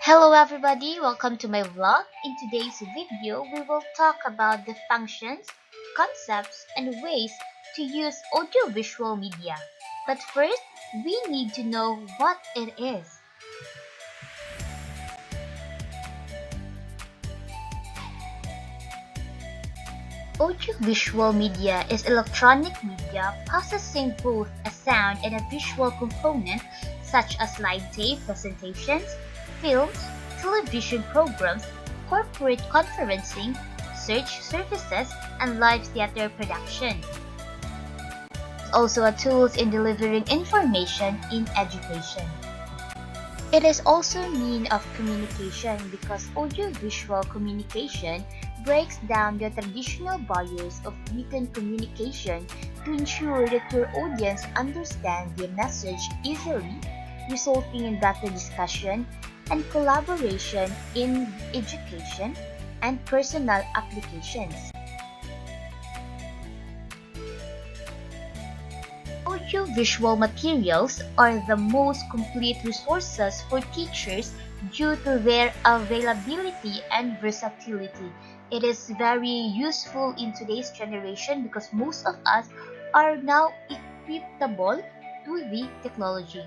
Hello everybody, welcome to my vlog. In today's video, we will talk about the functions, concepts, and ways to use audiovisual media. But first, we need to know what it is. Audiovisual media is electronic media possessing both a sound and a visual component such as live tape presentations, films, television programs, corporate conferencing, search services, and live theater production. It's also a tool in delivering information in education. It is also a means of communication because audiovisual communication breaks down the traditional barriers of written communication to ensure that your audience understands the message easily, resulting in better discussion and collaboration in education and personal applications. Audiovisual materials are the most complete resources for teachers due to their availability and versatility. It is very useful in today's generation because most of us are now equipable to the technology.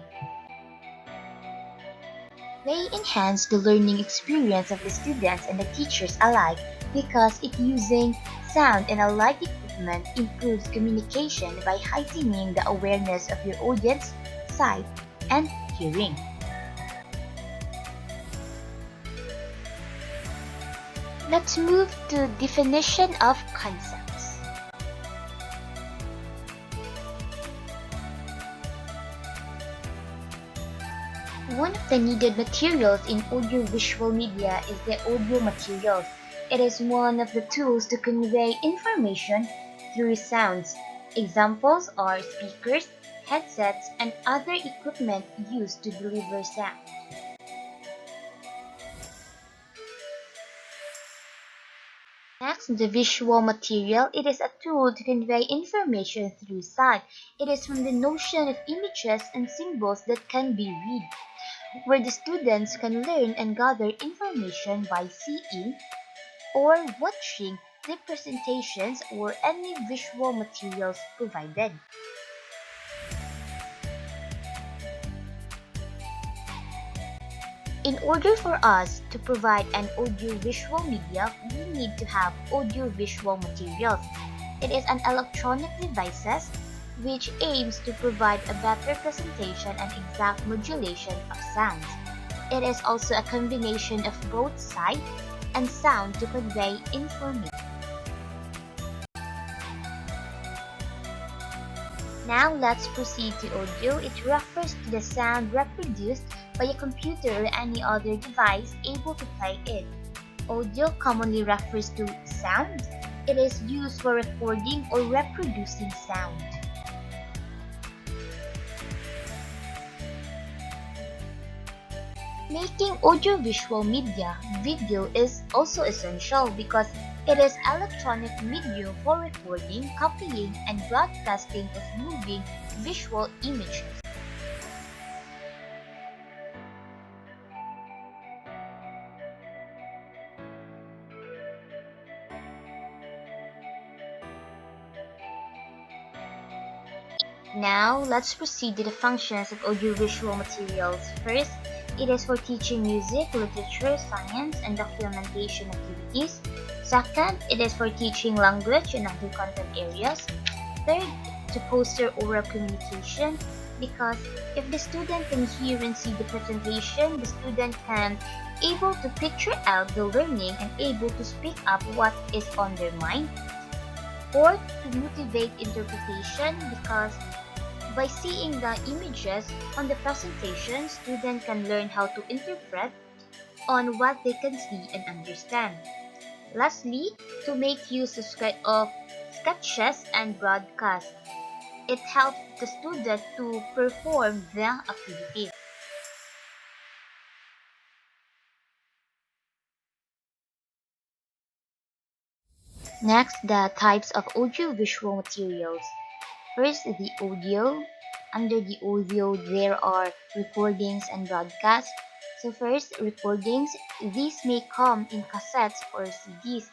They enhance the learning experience of the students and the teachers alike because it using sound and alike equipment improves communication by heightening the awareness of your audience, sight, and hearing. Let's move to definition of concepts. One of the needed materials in audiovisual media is the audio materials. It is one of the tools to convey information through sounds. Examples are speakers, headsets, and other equipment used to deliver sound. Next, the visual material. It is a tool to convey information through sight. It is from the notion of images and symbols that can be read, where the students can learn and gather information by seeing or watching the presentations or any visual materials provided. In order for us to provide an audiovisual media, we need to have audiovisual materials. It is an electronic devices which aims to provide a better presentation and exact modulation of sounds. It is also a combination of both sight and sound to convey information. Now let's proceed to audio. It refers to the sound reproduced by a computer or any other device able to play it. Audio commonly refers to sound. It is used for recording or reproducing sound. Making audiovisual media, video is also essential because it is electronic medium for recording, copying, and broadcasting of moving visual images. Now, let's proceed to the functions of audiovisual materials. First, it is for teaching music, literature, science, and documentation activities. Second, it is for teaching language and other content areas. Third, to foster oral communication because if the student can hear and see the presentation, the student can able to picture out the learning and able to speak up what is on their mind. Fourth, to motivate interpretation because by seeing the images on the presentation, students can learn how to interpret on what they can see and understand. Lastly, to make use of sketches and broadcasts. It helps the student to perform the activities. Next, the types of audiovisual materials. First, the audio. Under the audio, there are recordings and broadcasts. So first, recordings. These may come in cassettes or CDs.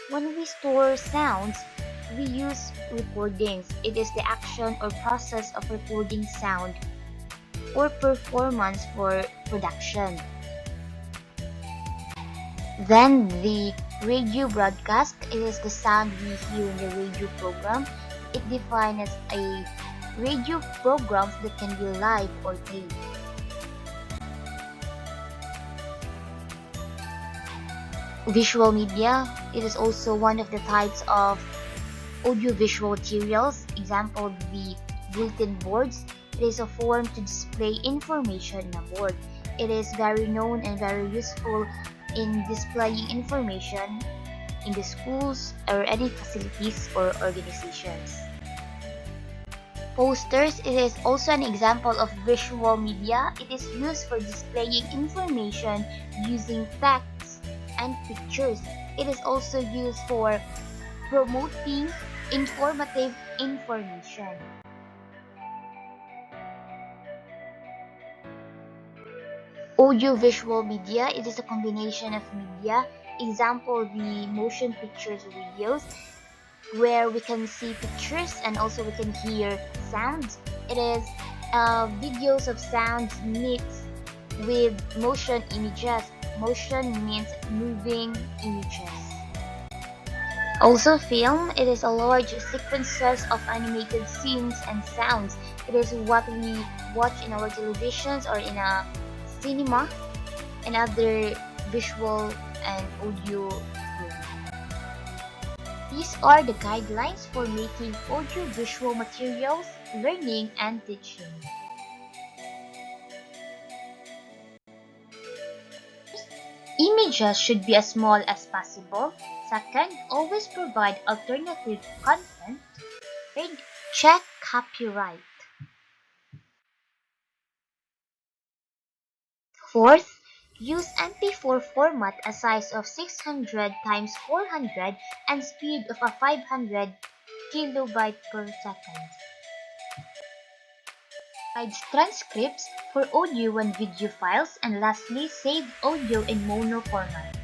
When we store sounds, we use recordings. It is the action or process of recording sound or performance for production. Then the radio broadcast, it is the sound we hear in the radio program. It defines a radio programs that can be live or taped. Visual media, it is also one of the types of audiovisual materials. Example, the bulletin boards. It is a form to display information in a board. It is very known and very useful in displaying information in the schools or any facilities or organizations. Posters, it is also an example of visual media. It is used for displaying information using text and pictures. It is also used for promoting informative information. Audiovisual media, it is a combination of media. Example, the motion pictures or videos where we can see pictures and also we can hear sounds. It is videos of sounds mixed with motion images. Motion means moving images. Also film, it is a large sequences of animated scenes and sounds. It is what we watch in our televisions or in a cinema and other visual and audio room. These are the guidelines for making audiovisual materials, learning and teaching. Images should be as small as possible. Second, always provide alternative content. Third, check copyright. Fourth, use MP4 format a size of 600 times 400 and speed of a 500 kilobyte per second. Provide transcripts for audio and video files, and lastly, save audio in mono format.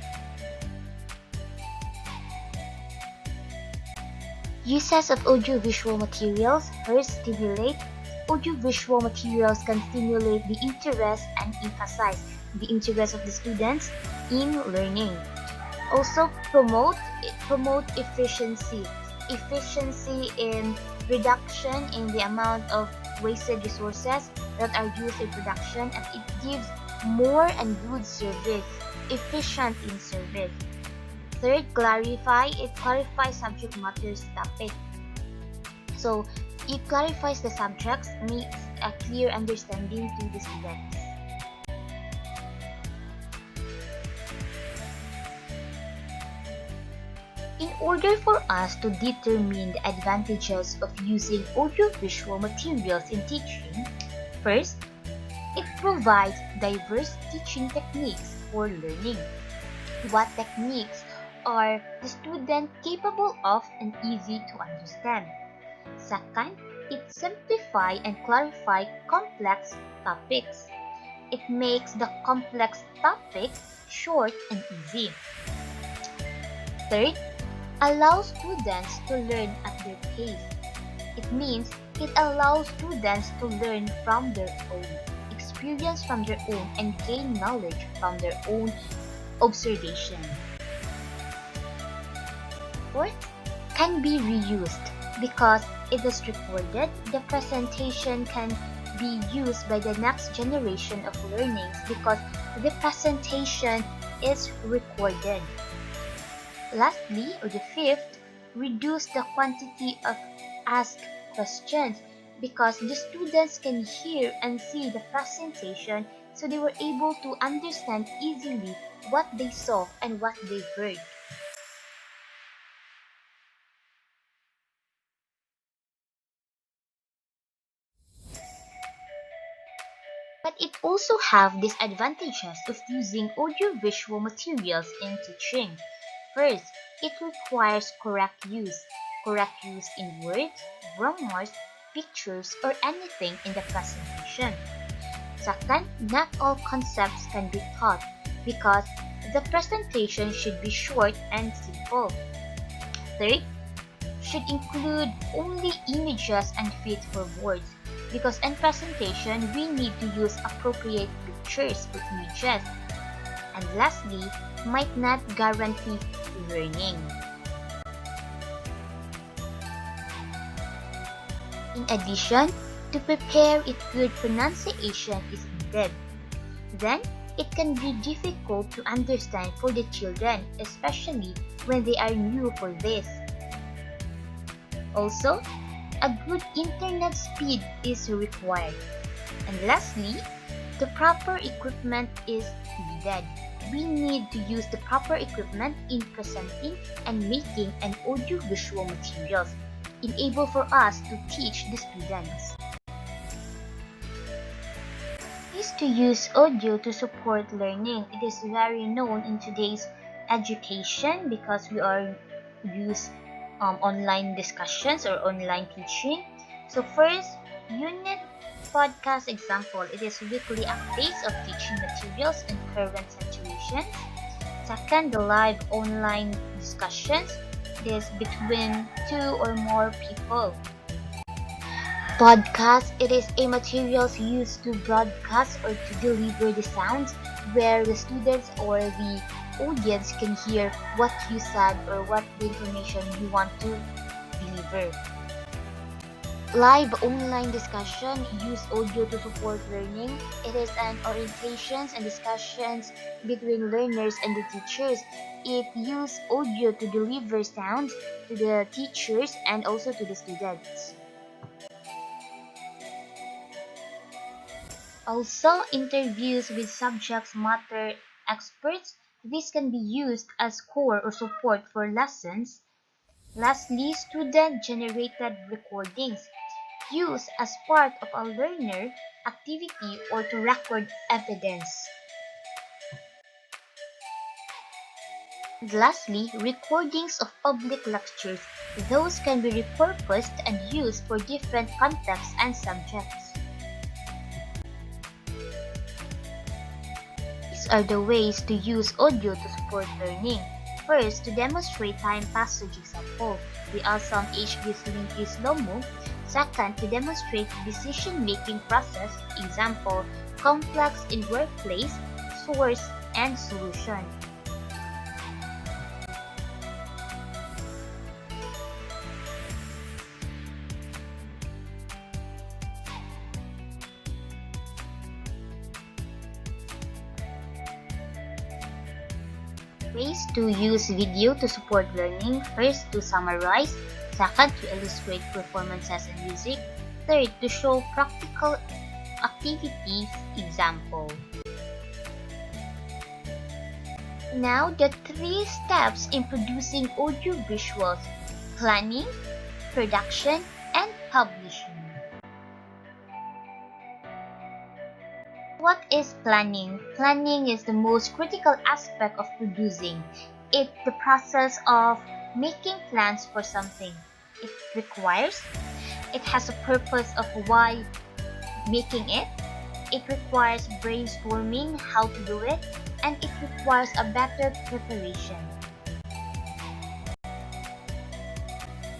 Uses of audiovisual materials. First, stimulate. Audiovisual materials can stimulate the interest and emphasize the interest of the students in learning. Also, promote efficiency. Efficiency in reduction in the amount of wasted resources that are used in production, and it gives more and good service, efficient in service. Third, clarify. It clarifies subject matters topic. So, it clarifies the subjects, makes a clear understanding to the students. In order for us to determine the advantages of using audiovisual materials in teaching, first, it provides diverse teaching techniques for learning. What techniques are the student capable of and easy to understand? Second, it simplifies and clarifies complex topics. It makes the complex topics short and easy. Third, allows students to learn at their pace. It means it allows students to learn from their own, experience from their own, and gain knowledge from their own observation. Fourth, can be reused. Because it is recorded, the presentation can be used by the next generation of learnings because the presentation is recorded. Lastly, or the fifth, reduce the quantity of asked questions because the students can hear and see the presentation, so they were able to understand easily what they saw and what they heard. But it also have disadvantages of using audiovisual materials in teaching. First, it requires correct use in words, grammars, pictures, or anything in the presentation. Second, not all concepts can be taught because the presentation should be short and simple. Third, should include only images and fit for words because in presentation we need to use appropriate pictures or images. And lastly, might not guarantee learning. In addition, to prepare it good pronunciation is needed. Then, it can be difficult to understand for the children, especially when they are new for this. Also, a good internet speed is required. And lastly, the proper equipment is needed. We need to use the proper equipment in presenting and making an audiovisual materials, enable for us to teach the students. Is to use audio to support learning. It is very known in today's education because we are use online discussions or online teaching. So first, unit podcast example. It is weekly updates of teaching materials and current situations. Second, the live online discussions. It is between 2 or more people. Podcast, it is a materials used to broadcast or to deliver the sounds where the students or the audience can hear what you said or what the information you want to deliver. Live online discussion use audio to support learning. It is an orientations and discussions between learners and the teachers. It uses audio to deliver sounds to the teachers and also to the students. Also, interviews with subject matter experts. This can be used as core or support for lessons. Lastly, student-generated recordings, used as part of a learner activity or to record evidence. And lastly, recordings of public lectures. Those can be repurposed and used for different contexts and subjects. These are the ways to use audio to support learning. First, to demonstrate time passage example, the awesome HB Slinky Slow-Mo. Second, to demonstrate decision-making process, example, complex in workplace, source, and solution. Ways to use video to support learning. First, to summarize. Second, to illustrate performances and music. Third, to show practical activities example. Now, the 3 steps in producing audio visuals: planning, production, and publishing. What is planning? Planning is the most critical aspect of producing. It's the process of making plans for something. It has a purpose of why making it. It requires brainstorming how to do it, and it requires a better preparation.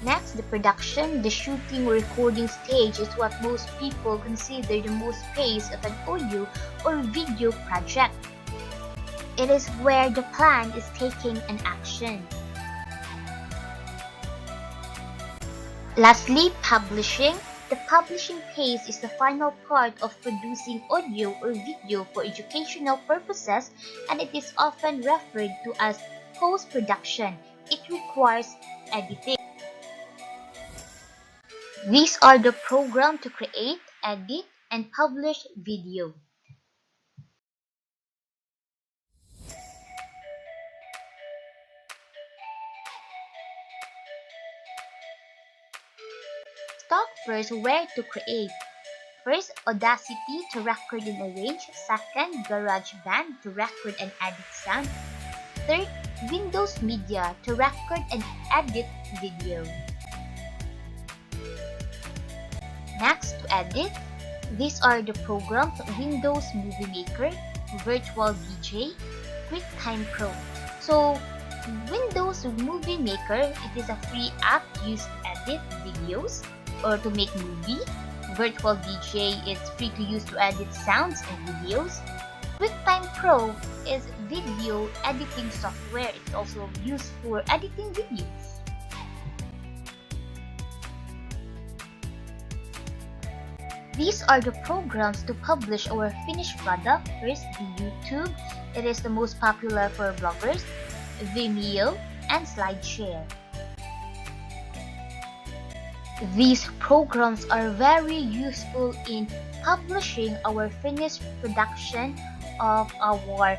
Next, the production. The shooting or recording stage is what most people consider the most phase of an audio or video project. It is where the plan is taking an action. Lastly, publishing. The publishing phase is the final part of producing audio or video for educational purposes, and it is often referred to as post-production. It requires editing. These are the programs to create, edit, and publish video. Talk first where to create. First, Audacity to record and arrange. Second, GarageBand to record and edit sound. Third, Windows Media to record and edit video. Next, to edit, These are the programs Windows Movie Maker, Virtual DJ, QuickTime Pro. So, Windows Movie Maker, it is a free app used to edit videos or to make movie. Virtual DJ is free to use to edit sounds and videos. QuickTime Pro is video editing software. It's also used for editing videos. These are the programs to publish our finished product. First, the YouTube. It is the most popular for bloggers, Vimeo, and SlideShare. These programs are very useful in publishing our finished production of our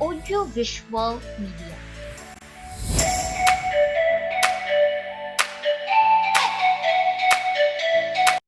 audiovisual media.